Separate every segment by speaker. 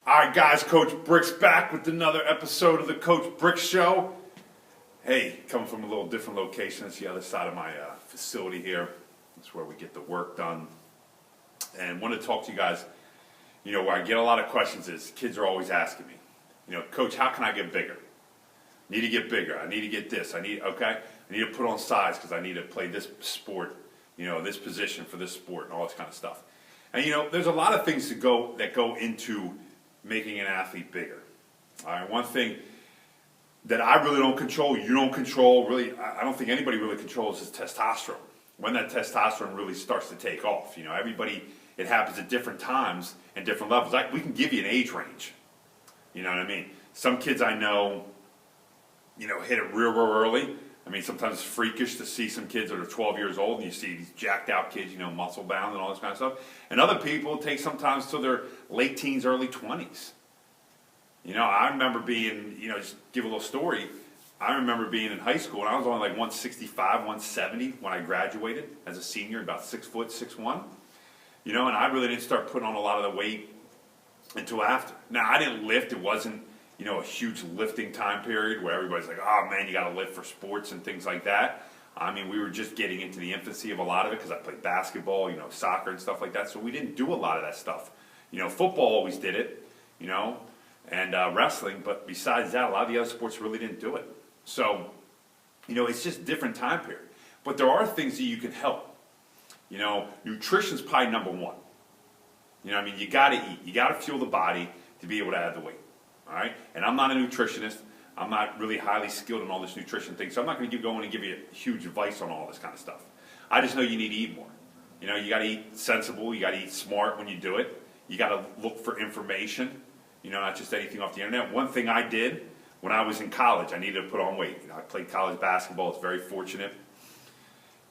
Speaker 1: All right, guys, Coach Brix back with another episode of the Coach Brix Show. Hey, coming from a little different location. It's the other side of my facility here. That's where we get the work done. And want to talk to you guys, where I get a lot of questions is kids are always asking me, Coach, how can I get bigger? Need to get bigger. I need to get this. I need to put on size because I need to play this sport, this position for this sport and all this kind of stuff. And, there's a lot of things that go into making an athlete bigger. All right, one thing that I really don't control, you don't control, really, I don't think anybody really controls is testosterone. When that testosterone really starts to take off, everybody, it happens at different times and different levels. We can give you an age range. You know what I mean? Some kids I know, hit it real early. I mean, sometimes it's freakish to see some kids that are 12 years old and you see these jacked out kids, muscle bound and all this kind of stuff. And other people take sometimes till their late teens, early 20s. I remember being, just give a little story. I remember being in high school and I was only like 165, 170 when I graduated as a senior, about 6 foot, 6'1". And I really didn't start putting on a lot of the weight until after. Now, I didn't lift. It wasn't, a huge lifting time period where everybody's like, oh man, you got to lift for sports and things like that. I mean, we were just getting into the infancy of a lot of it because I played basketball, soccer and stuff like that. So we didn't do a lot of that stuff. Football always did it, and wrestling. But besides that, a lot of the other sports really didn't do it. So, it's just a different time period. But there are things that you can help. Nutrition's probably number one. You got to eat. You got to fuel the body to be able to add the weight. All right? And I'm not a nutritionist. I'm not really highly skilled in all this nutrition thing, so I'm not going to keep going and give you huge advice on all this kind of stuff. I just know you need to eat more. You got to eat sensible. You got to eat smart when you do it. You got to look for information, not just anything off the internet. One thing I did when I was in college, I needed to put on weight. I played college basketball. It's very fortunate.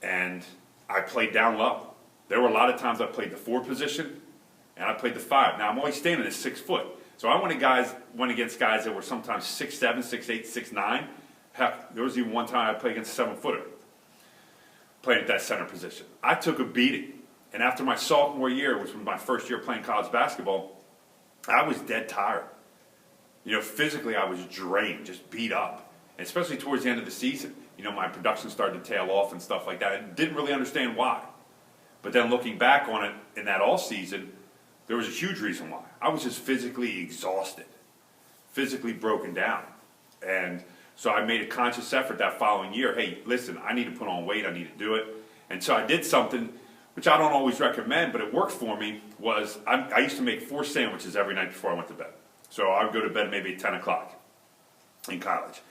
Speaker 1: And I played down low. There were a lot of times I played the 4 position, and I played the 5. Now, I'm always standing at 6 foot. So I went against guys that were sometimes 6'7", 6'8", 6'9". Heck, there was even one time I played against a 7-footer, playing at that center position. I took a beating. And after my sophomore year, which was my first year playing college basketball, I was dead tired. Physically I was drained, just beat up. And especially towards the end of the season, my production started to tail off and stuff like that. I didn't really understand why. But then looking back on it in that all season, there was a huge reason why. I was just physically exhausted, physically broken down. And so I made a conscious effort that following year, hey, listen, I need to put on weight, I need to do it. And so I did something, which I don't always recommend, but it worked for me, was I used to make 4 sandwiches every night before I went to bed. So I would go to bed maybe at 10 o'clock in college.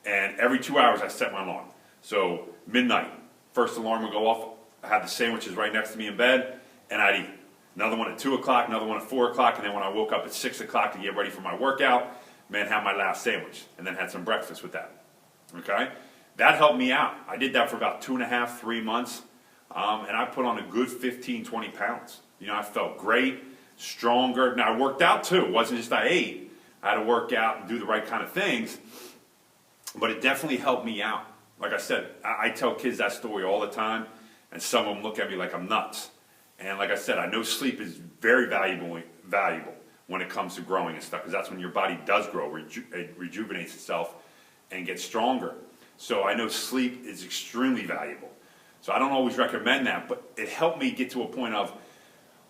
Speaker 1: And every 2 hours I set my alarm. So midnight, first alarm would go off, I had the sandwiches right next to me in bed, and I'd eat. Another one at 2 o'clock, another one at 4 o'clock, and then when I woke up at 6 o'clock to get ready for my workout, have my last sandwich, and then had some breakfast with that. Okay? That helped me out. I did that for about 2.5, 3 months, and I put on a good 15, 20 pounds. I felt great, stronger. Now, I worked out too. It wasn't just I ate. I had to work out and do the right kind of things, but it definitely helped me out. Like I said, I tell kids that story all the time, and some of them look at me like I'm nuts. And like I said, I know sleep is very valuable when it comes to growing and stuff, because that's when your body does grow, it rejuvenates itself and gets stronger. So I know sleep is extremely valuable. So I don't always recommend that, but it helped me get to a point of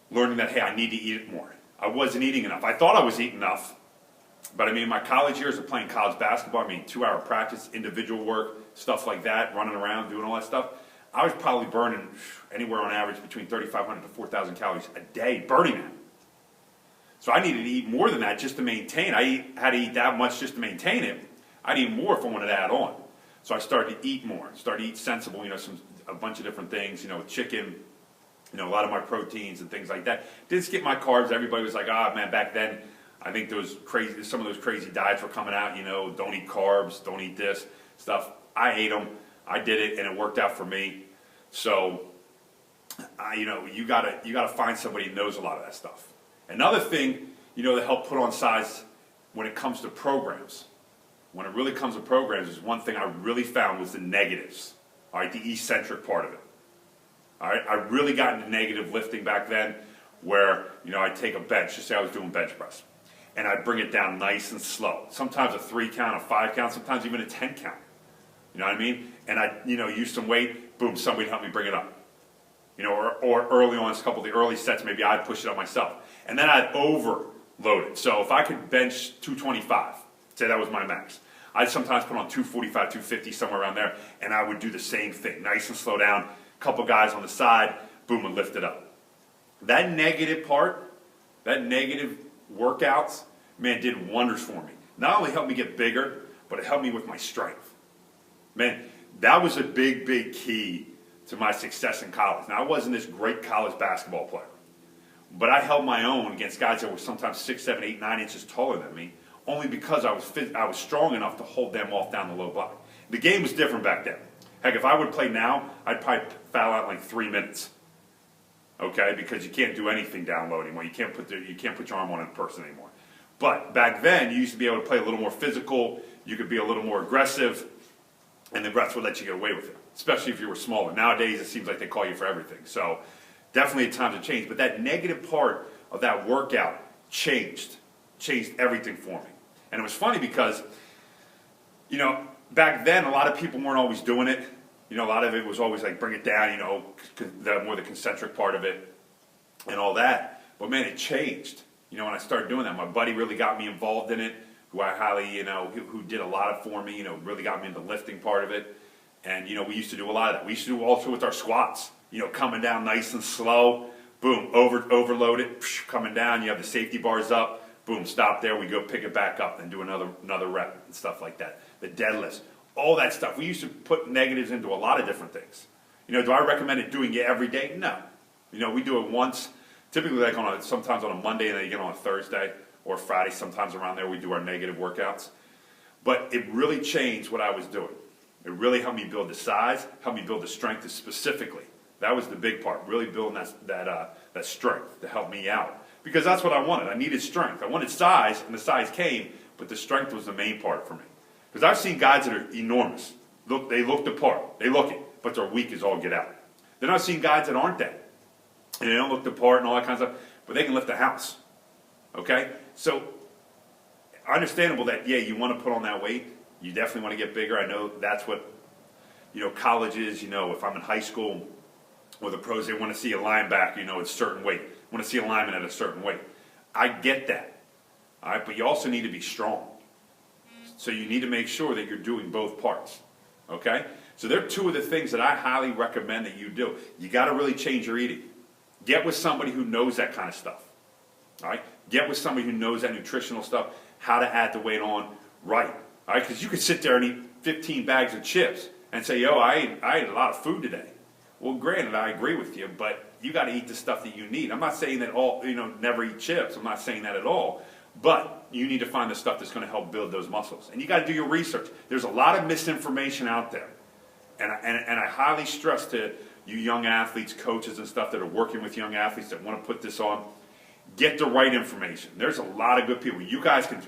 Speaker 1: learning that, hey, I need to eat it more. I wasn't eating enough. I thought I was eating enough, but my college years of playing college basketball, 2-hour practice, individual work, stuff like that, running around, doing all that stuff, I was probably burning anywhere on average between 3,500 to 4,000 calories a day, burning that. So I needed to eat more than that just to maintain. I had to eat that much just to maintain it. I'd eat more if I wanted to add on. So I started to eat more, started to eat sensible, a bunch of different things, chicken, a lot of my proteins and things like that. Didn't skip my carbs. Everybody was like, man, back then, I think some of those crazy diets were coming out, don't eat carbs, don't eat this stuff. I ate them. I did it, and it worked out for me. So, you gotta find somebody who knows a lot of that stuff. Another thing, that help put on size when it comes to programs. When it really comes to programs, is one thing I really found was the negatives. All right, the eccentric part of it. All right, I really got into negative lifting back then, where I'd take a bench. Just say I was doing bench press, and I'd bring it down nice and slow. Sometimes a 3 count, a 5 count, sometimes even a 10 count. You know what I mean? And I'd, use some weight, boom, somebody help me bring it up. Or early on, a couple of the early sets, maybe I'd push it up myself. And then I'd overload it. So if I could bench 225, say that was my max, I'd sometimes put on 245, 250, somewhere around there, and I would do the same thing. Nice and slow down, a couple guys on the side, boom, and lift it up. That negative part, that negative workouts, man, did wonders for me. Not only helped me get bigger, but it helped me with my strength. Man, that was a big, big key to my success in college. Now, I wasn't this great college basketball player, but I held my own against guys that were sometimes 6, 7, 8, 9 inches taller than me, only because I was strong enough to hold them off down the low block. The game was different back then. Heck, if I would play now, I'd probably foul out in like 3 minutes. Okay, because you can't do anything down low anymore. You can't put your arm on a person anymore. But back then, you used to be able to play a little more physical. You could be a little more aggressive, and the refs would let you get away with it, especially if you were smaller. Nowadays, it seems like they call you for everything. So definitely times have changed. But that negative part of that workout changed everything for me. And it was funny because, back then, a lot of people weren't always doing it. A lot of it was always like bring it down, more the concentric part of it and all that. But man, it changed. When I started doing that, my buddy really got me involved in it, who I highly, who did a lot for me, really got me into the lifting part of it. And, we used to do a lot of that. We used to do also with our squats, coming down nice and slow, boom, overload it, coming down, you have the safety bars up, boom, stop there, we go pick it back up and do another rep and stuff like that. The deadlifts. All that stuff. We used to put negatives into a lot of different things. Do I recommend doing it every day? No. We do it once, typically like sometimes on a Monday and then again on a Thursday or Friday, sometimes around there we do our negative workouts. But it really changed what I was doing. It really helped me build the size, helped me build the strength specifically. That was the big part, really building that strength to help me out. Because that's what I wanted. I needed strength. I wanted size, and the size came, but the strength was the main part for me. Because I've seen guys that are enormous. They look the part. They look it, but they're weak as all get out. Then I've seen guys that aren't that. And they don't look the part and all that kind of stuff, but they can lift a house. Okay? So, understandable that, yeah, you want to put on that weight. You definitely want to get bigger. I know that's what, college is. If I'm in high school or the pros, they want to see a linebacker, at a certain weight. Want to see a lineman at a certain weight. I get that. All right? But you also need to be strong. So you need to make sure that you're doing both parts, okay? So there are two of the things that I highly recommend that you do. You got to really change your eating. Get with somebody who knows that kind of stuff, all right? Get with somebody who knows that nutritional stuff, how to add the weight on right, all right? Because you could sit there and eat 15 bags of chips and say, yo, I ate a lot of food today. Well, granted, I agree with you, but you got to eat the stuff that you need. I'm not saying that never eat chips. I'm not saying that at all. But you need to find the stuff that's going to help build those muscles. And you got to do your research. There's a lot of misinformation out there. And I highly stress to you young athletes, coaches and stuff that are working with young athletes that want to put this on, get the right information. There's a lot of good people. You guys can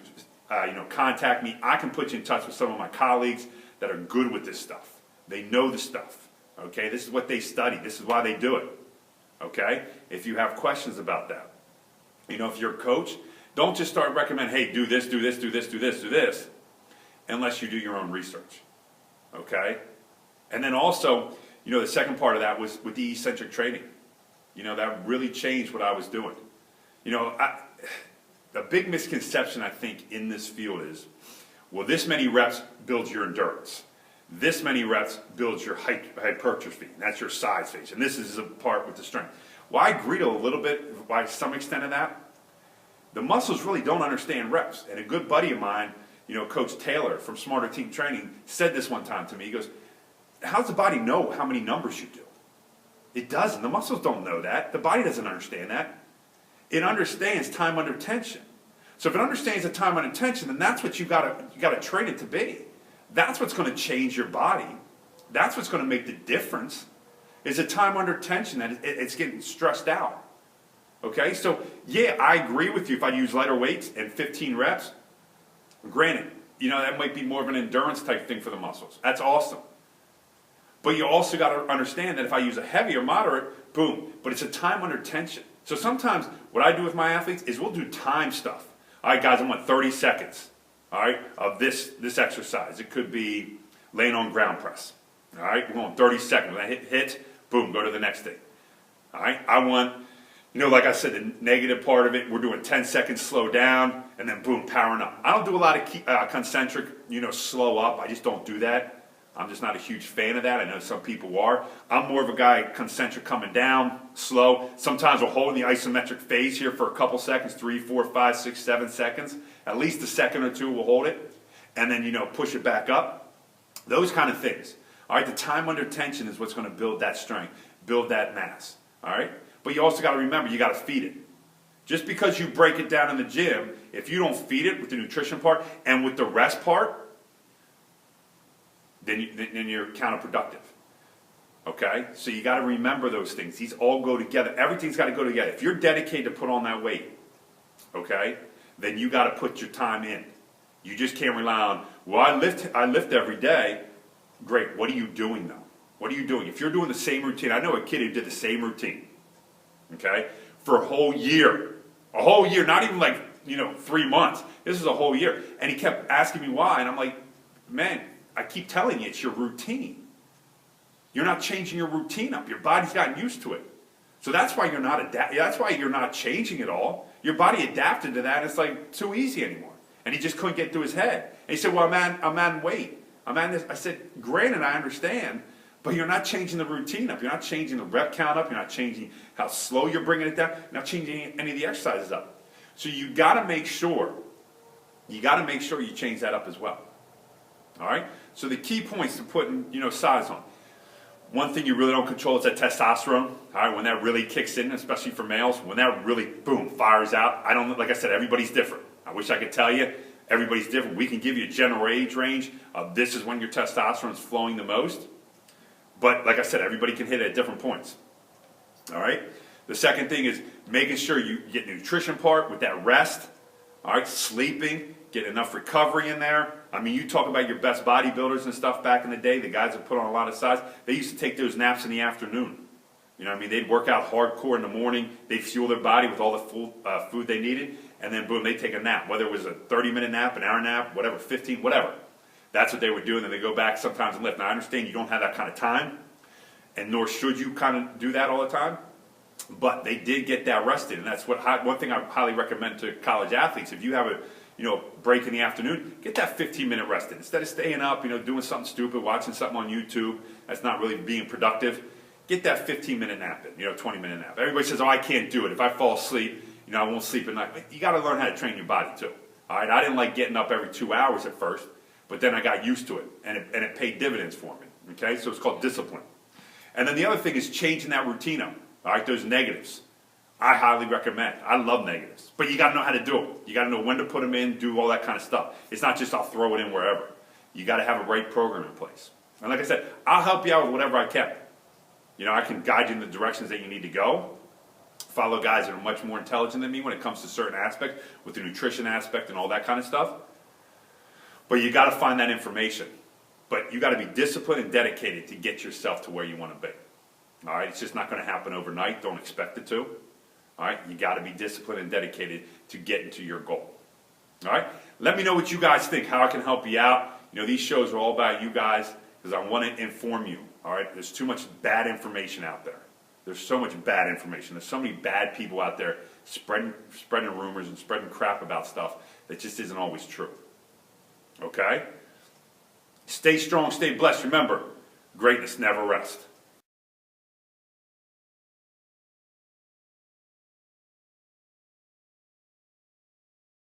Speaker 1: contact me. I can put you in touch with some of my colleagues that are good with this stuff. They know the stuff. Okay? This is what they study. This is why they do it. Okay? If you have questions about that. If you're a coach, don't just start recommending, hey, do this, do this, do this, do this, do this, unless you do your own research, okay? And then also, the second part of that was with the eccentric training. That really changed what I was doing. The big misconception, I think, in this field is, well, this many reps builds your endurance. This many reps builds your hypertrophy. And that's your size phase. And this is a part with the strength. Well, I agree to a little bit, by some extent of that. The muscles really don't understand reps. And a good buddy of mine, Coach Taylor from Smarter Team Training, said this one time to me. He goes, how does the body know how many numbers you do? It doesn't. The muscles don't know that. The body doesn't understand that. It understands time under tension. So if it understands the time under tension, then that's what you got to train it to be. That's what's going to change your body. That's what's going to make the difference. Is the time under tension that it's getting stressed out. Okay, so yeah, I agree with you. If I use lighter weights and 15 reps, granted, that might be more of an endurance type thing for the muscles. That's awesome. But you also got to understand that if I use a heavy or moderate, boom, but it's a time under tension. So sometimes what I do with my athletes is we'll do time stuff. All right, guys, I want 30 seconds, all right, of this exercise. It could be laying on ground press. All right, we're going 30 seconds. When I hit, boom, go to the next thing. All right, I want, like I said, the negative part of it, we're doing 10 seconds, slow down, and then boom, powering up. I don't do a lot of concentric, slow up. I just don't do that. I'm just not a huge fan of that. I know some people are. I'm more of a guy, concentric coming down, slow. Sometimes we'll hold the isometric phase here for a couple seconds, 3, 4, 5, 6, 7 seconds. At least a second or two we'll hold it. And then, push it back up. Those kind of things. All right, the time under tension is what's going to build that strength, build that mass. All right? But you also got to remember, you got to feed it. Just because you break it down in the gym, if you don't feed it with the nutrition part and with the rest part, then you're counterproductive. Okay? So you got to remember those things. These all go together. Everything's got to go together. If you're dedicated to put on that weight, okay, then you got to put your time in. You just can't rely on, well, I lift every day. Great. What are you doing though? What are you doing? If you're doing the same routine, I know a kid who did the same routine, okay, for a whole year, not even like 3 months. This is a whole year, and he kept asking me why, and I'm like, man, I keep telling you, it's your routine. You're not changing your routine up. Your body's gotten used to it, so that's why you're not That's why you're not changing it all. Your body adapted to that. It's like too easy anymore, and he just couldn't get through his head. And he said, "Well, I'm on weight. I'm on this." I said, "Granted, I understand." But you're not changing the routine up. You're not changing the rep count up. You're not changing how slow you're bringing it down. You're not changing any of the exercises up. So you got to make sure. You change that up as well. All right. So the key points to putting size on. One thing you really don't control is that testosterone. All right. When that really kicks in, especially for males, when that really boom fires out. Like I said, everybody's different. I wish I could tell you everybody's different. We can give you a general age range of this is when your testosterone is flowing the most. But like I said, everybody can hit it at different points. All right? The second thing is making sure you get the nutrition part with that rest. All right? Sleeping, get enough recovery in there. I mean, you talk about your best bodybuilders and stuff back in the day, the guys that put on a lot of size, they used to take those naps in the afternoon. You know what I mean? They'd work out hardcore in the morning. They'd fuel their body with all the full food they needed. And then, boom, they'd take a nap. Whether it was a 30-minute nap, an hour nap, whatever, 15, whatever. That's what they would do, and then they go back sometimes and lift. Now, I understand you don't have that kind of time, and nor should you kind of do that all the time, but they did get that rested, and that's one thing I highly recommend to college athletes. If you have a break in the afternoon, get that 15-minute rest in. Instead of staying up, doing something stupid, watching something on YouTube that's not really being productive, get that 15-minute nap in, 20-minute nap. Everybody says, oh, I can't do it. If I fall asleep, I won't sleep at night. But you got to learn how to train your body too. All right, I didn't like getting up every 2 hours at first. But then I got used to it, and it paid dividends for me, okay? So it's called discipline. And then the other thing is changing that routine up, all right? Those negatives, I highly recommend. I love negatives, but you got to know how to do them. You got to know when to put them in, do all that kind of stuff. It's not just I'll throw it in wherever. You got to have a right program in place. And like I said, I'll help you out with whatever I can. I can guide you in the directions that you need to go. Follow guys that are much more intelligent than me when it comes to certain aspects, with the nutrition aspect and all that kind of stuff. But you got to find that information. But you got to be disciplined and dedicated to get yourself to where you want to be. All right? It's just not going to happen overnight. Don't expect it to. All right? You got to be disciplined and dedicated to getting to your goal. All right? Let me know what you guys think, how I can help you out. These shows are all about you guys because I want to inform you. All right? There's too much bad information out there. There's so much bad information. There's so many bad people out there spreading rumors and spreading crap about stuff that just isn't always true. Okay? Stay strong, stay blessed. Remember, greatness never rests.